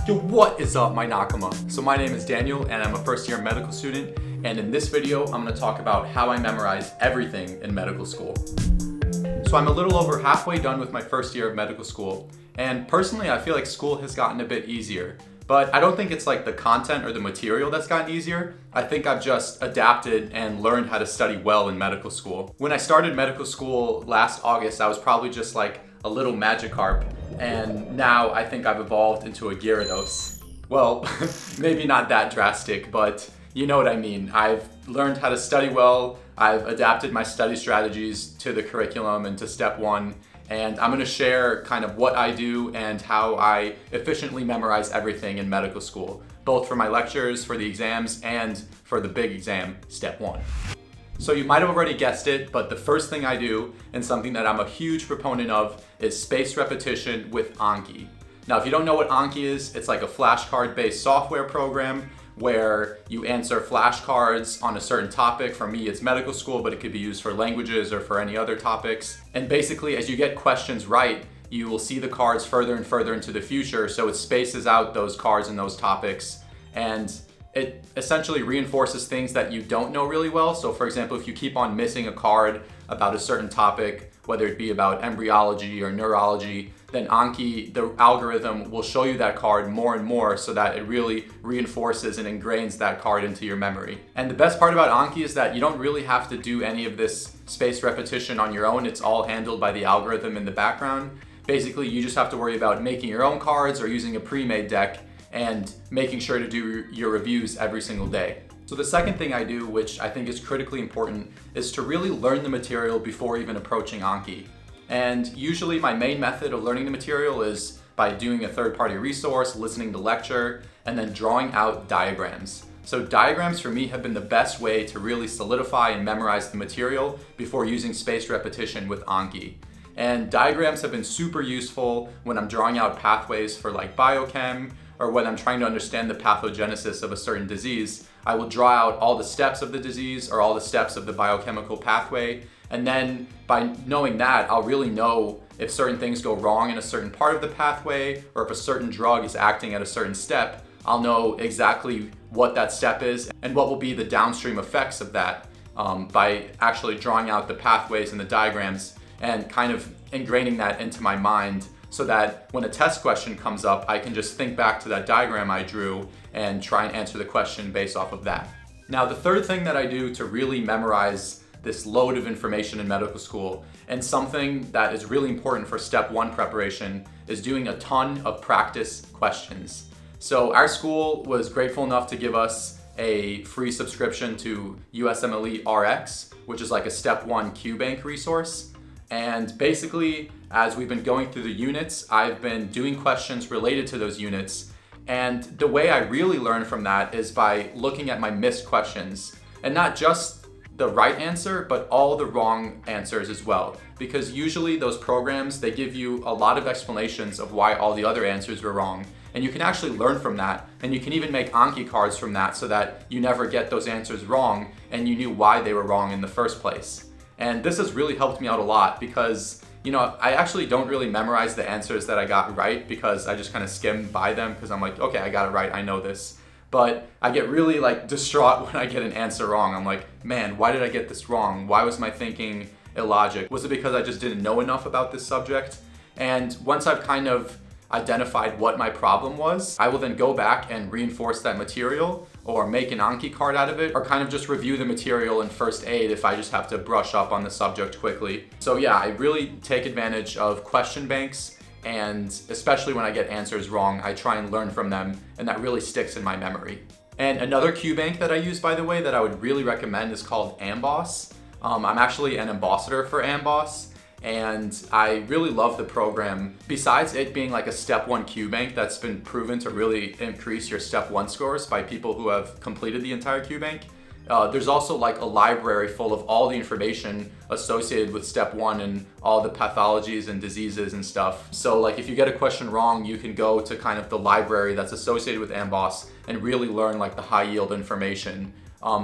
Yo, what is up, my Nakama? So my name is Daniel and I'm a first year medical student, and in this video I'm going to talk about how I memorize everything in medical school. So I'm a little over halfway done with my first year of medical school, and personally I feel like school has gotten a bit easier. But I don't think it's like the content or the material that's gotten easier. I think I've just adapted and learned how to study well in medical school. When I started medical school last August, I was probably just like a little Magikarp, and now I think I've evolved into a Gyarados. Well, maybe not that drastic, but you know what I mean. I've learned how to study well, I've adapted my study strategies to the curriculum and to step one, and I'm going to share kind of what I do and how I efficiently memorize everything in medical school, both for my lectures, for the exams, and for the big exam, step one. So you might have already guessed it, but the first thing I do, and something that I'm a huge proponent of, is spaced repetition with Anki. Now, if you don't know what Anki is, it's like a flashcard-based software program where you answer flashcards on a certain topic. For me, it's medical school, but it could be used for languages or for any other topics. And basically, as you get questions right, you will see the cards further and further into the future, so it spaces out those cards and those topics, and it essentially reinforces things that you don't know really well. So for example, if you keep on missing a card about a certain topic, whether it be about embryology or neurology, then Anki, the algorithm, will show you that card more and more so that it really reinforces and ingrains that card into your memory. And the best part about Anki is that you don't really have to do any of this spaced repetition on your own. It's all handled by the algorithm in the background. Basically, you just have to worry about making your own cards or using a pre-made deck and making sure to do your reviews every single day. So the second thing I do, which I think is critically important, is to really learn the material before even approaching Anki. And usually my main method of learning the material is by doing a third-party resource, listening to lecture, and then drawing out diagrams. So diagrams for me have been the best way to really solidify and memorize the material before using spaced repetition with Anki. And diagrams have been super useful when I'm drawing out pathways for like biochem, or when I'm trying to understand the pathogenesis of a certain disease. I will draw out all the steps of the disease or all the steps of the biochemical pathway. And then by knowing that, I'll really know if certain things go wrong in a certain part of the pathway, or if a certain drug is acting at a certain step. I'll know exactly what that step is and what will be the downstream effects of that by actually drawing out the pathways and the diagrams and kind of ingraining that into my mind, so that when a test question comes up, I can just think back to that diagram I drew and try and answer the question based off of that. Now, the third thing that I do to really memorize this load of information in medical school, and something that is really important for step one preparation, is doing a ton of practice questions. So our school was grateful enough to give us a free subscription to USMLE RX, which is like a step one QBank resource. And basically, as we've been going through the units, I've been doing questions related to those units. And the way I really learn from that is by looking at my missed questions. And not just the right answer, but all the wrong answers as well. Because usually those programs, they give you a lot of explanations of why all the other answers were wrong. And you can actually learn from that. And you can even make Anki cards from that so that you never get those answers wrong and you knew why they were wrong in the first place. And this has really helped me out a lot because, you know, I actually don't really memorize the answers that I got right, because I just kind of skim by them because I'm like, okay, I got it right, I know this. But I get really like distraught when I get an answer wrong. I'm like, man, why did I get this wrong? Why was my thinking illogic? Was it because I just didn't know enough about this subject? And once I've kind of identified what my problem was, I will then go back and reinforce that material, or make an Anki card out of it, or kind of just review the material in first aid if I just have to brush up on the subject quickly. So yeah, I really take advantage of question banks, and especially when I get answers wrong, I try and learn from them, and that really sticks in my memory. And another QBank that I use, by the way, that I would really recommend is called AMBOSS. I'm actually an ambassador for AMBOSS, and I really love the program. Besides it being like a step one QBank that's been proven to really increase your step one scores by people who have completed the entire QBank, there's also like a library full of all the information associated with step one and all the pathologies and diseases and stuff. So like if you get a question wrong, you can go to kind of the library that's associated with AMBOSS and really learn like the high yield information.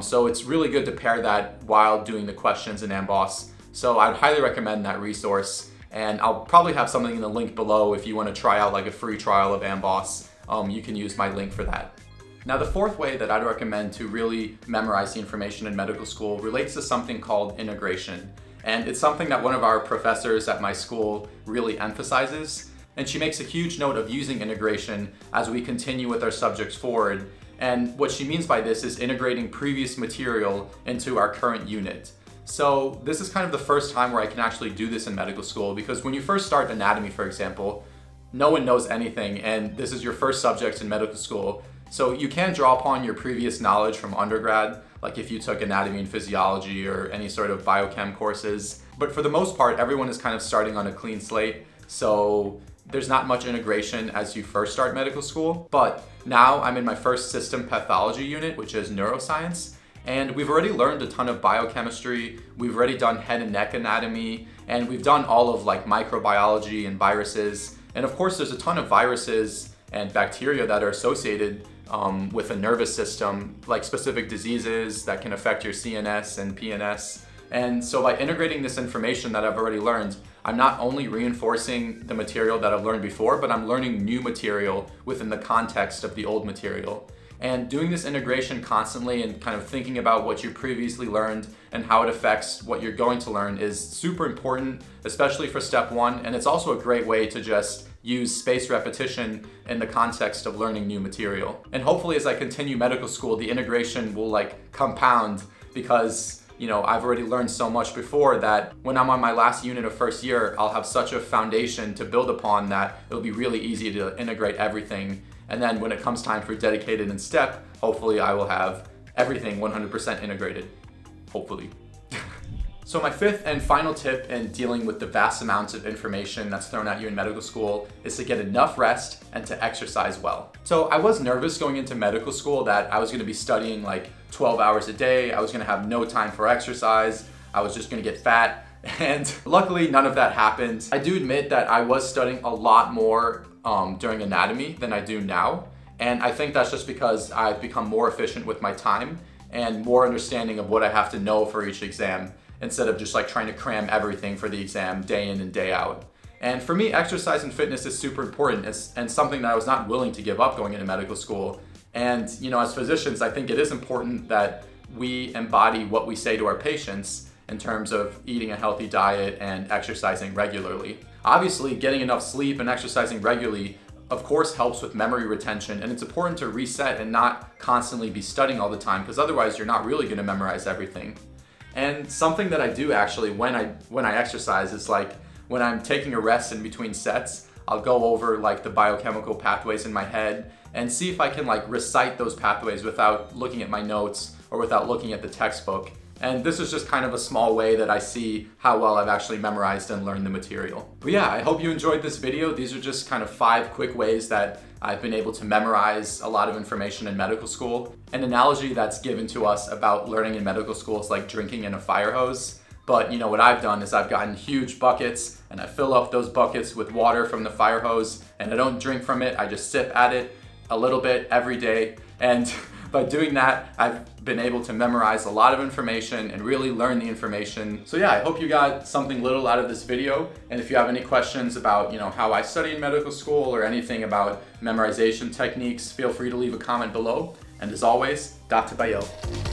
So it's really good to pair that while doing the questions in AMBOSS. So I'd highly recommend that resource, and I'll probably have something in the link below if you want to try out like a free trial of AMBOSS. you can use my link for that. Now, the fourth way that I'd recommend to really memorize the information in medical school relates to something called integration. And it's something that one of our professors at my school really emphasizes. And she makes a huge note of using integration as we continue with our subjects forward. And what she means by this is integrating previous material into our current unit. So this is kind of the first time where I can actually do this in medical school, because when you first start anatomy, for example, no one knows anything, and this is your first subject in medical school. So you can draw upon your previous knowledge from undergrad, like if you took anatomy and physiology or any sort of biochem courses. But for the most part, everyone is kind of starting on a clean slate. So there's not much integration as you first start medical school. But now I'm in my first system pathology unit, which is neuroscience. And we've already learned a ton of biochemistry. We've already done head and neck anatomy, and we've done all of like microbiology and viruses. And of course, there's a ton of viruses and bacteria that are associated with the nervous system, like specific diseases that can affect your CNS and PNS. And so by integrating this information that I've already learned, I'm not only reinforcing the material that I've learned before, but I'm learning new material within the context of the old material. And doing this integration constantly and kind of thinking about what you previously learned and how it affects what you're going to learn is super important, especially for step one. And it's also a great way to just use spaced repetition in the context of learning new material. And hopefully as I continue medical school, the integration will like compound, because I've already learned so much before that when I'm on my last unit of first year, I'll have such a foundation to build upon that it'll be really easy to integrate everything. And then when it comes time for dedicated and step, hopefully I will have everything 100% integrated. Hopefully. So my fifth and final tip in dealing with the vast amounts of information that's thrown at you in medical school is to get enough rest and to exercise well. So I was nervous going into medical school that I was going to be studying like 12 hours a day. I was going to have no time for exercise. I was just going to get fat. And luckily none of that happened. I do admit that I was studying a lot more during anatomy than I do now. And I think that's just because I've become more efficient with my time and more understanding of what I have to know for each exam, instead of just like trying to cram everything for the exam day in and day out. And for me, exercise and fitness is super important and something that I was not willing to give up going into medical school. And as physicians, I think it is important that we embody what we say to our patients in terms of eating a healthy diet and exercising regularly. Obviously, getting enough sleep and exercising regularly, of course, helps with memory retention, and it's important to reset and not constantly be studying all the time, because otherwise you're not really going to memorize everything. And something that I do actually when I exercise is like when I'm taking a rest in between sets, I'll go over like the biochemical pathways in my head and see if I can like recite those pathways without looking at my notes or without looking at the textbook. And this is just kind of a small way that I see how well I've actually memorized and learned the material. But yeah, I hope you enjoyed this video. These are just kind of 5 quick ways that I've been able to memorize a lot of information in medical school. An analogy that's given to us about learning in medical school is like drinking in a fire hose. But what I've done is I've gotten huge buckets and I fill up those buckets with water from the fire hose, and I don't drink from it. I just sip at it a little bit every day. And by doing that, I've been able to memorize a lot of information and really learn the information. So yeah, I hope you got something little out of this video. And if you have any questions about, how I study in medical school or anything about memorization techniques, feel free to leave a comment below. And as always, Dattebayo.